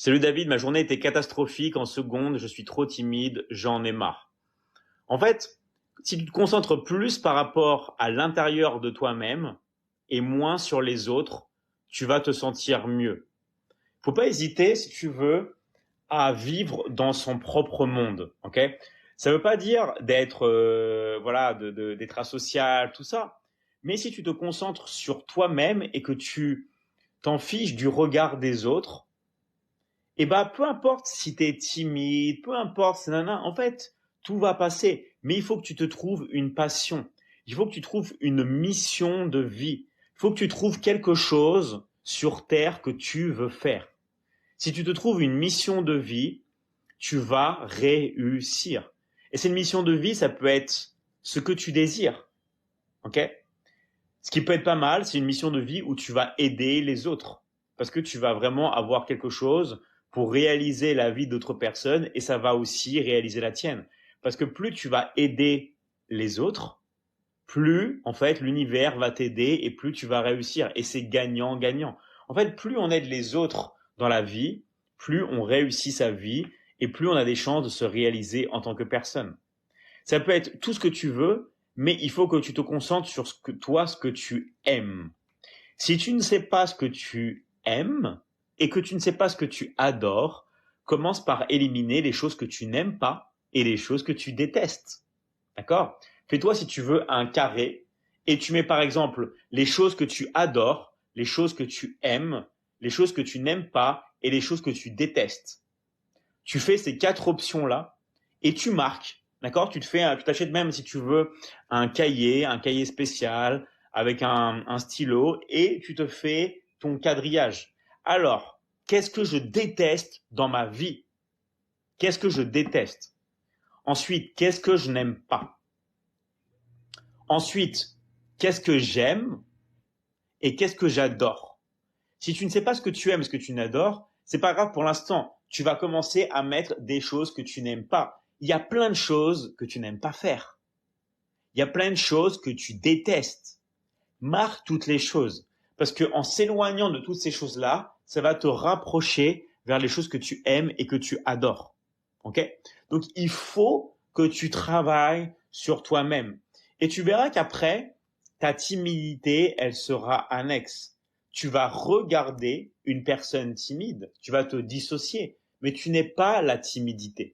Salut David, ma journée était catastrophique en seconde, je suis trop timide, j'en ai marre. En fait, si tu te concentres plus par rapport à l'intérieur de toi-même et moins sur les autres, tu vas te sentir mieux. Faut pas hésiter, si tu veux, à vivre dans son propre monde, ok? Ça veut pas dire d'être, voilà, d'être asocial, tout ça. Mais si tu te concentres sur toi-même et que tu t'en fiches du regard des autres, et bah, peu importe si t'es timide, peu importe, en fait, tout va passer. Mais il faut que tu te trouves une passion. Il faut que tu trouves une mission de vie. Il faut que tu trouves quelque chose sur Terre que tu veux faire. Si tu te trouves une mission de vie, tu vas réussir. Et cette mission de vie, ça peut être ce que tu désires. Ok? Ce qui peut être pas mal, c'est une mission de vie où tu vas aider les autres. Parce que tu vas vraiment avoir quelque chose pour réaliser la vie d'autres personnes et ça va aussi réaliser la tienne. Parce que plus tu vas aider les autres, plus, en fait, l'univers va t'aider et plus tu vas réussir. Et c'est gagnant-gagnant. En fait, plus on aide les autres dans la vie, plus on réussit sa vie et plus on a des chances de se réaliser en tant que personne. Ça peut être tout ce que tu veux, mais il faut que tu te concentres sur ce que tu aimes. Si tu ne sais pas ce que tu aimes et que tu ne sais pas ce que tu adores, commence par éliminer les choses que tu n'aimes pas et les choses que tu détestes. D'accord? Fais-toi, si tu veux, un carré et tu mets par exemple les choses que tu adores, les choses que tu aimes, les choses que tu n'aimes pas et les choses que tu détestes. Tu fais ces 4 options-là et tu marques. D'accord? Tu t'achètes même, si tu veux, un cahier spécial avec un stylo et tu te fais ton quadrillage. Alors, qu'est-ce que je déteste dans ma vie? Qu'est-ce que je déteste? Ensuite, qu'est-ce que je n'aime pas? Ensuite, qu'est-ce que j'aime et qu'est-ce que j'adore? Si tu ne sais pas ce que tu aimes, ce que tu n'adores, c'est pas grave pour l'instant. Tu vas commencer à mettre des choses que tu n'aimes pas. Il y a plein de choses que tu n'aimes pas faire. Il y a plein de choses que tu détestes. Marque toutes les choses. Parce que en s'éloignant de toutes ces choses-là, ça va te rapprocher vers les choses que tu aimes et que tu adores. Ok? Donc, il faut que tu travailles sur toi-même. Et tu verras qu'après, ta timidité, elle sera annexe. Tu vas regarder une personne timide, tu vas te dissocier, mais tu n'es pas la timidité.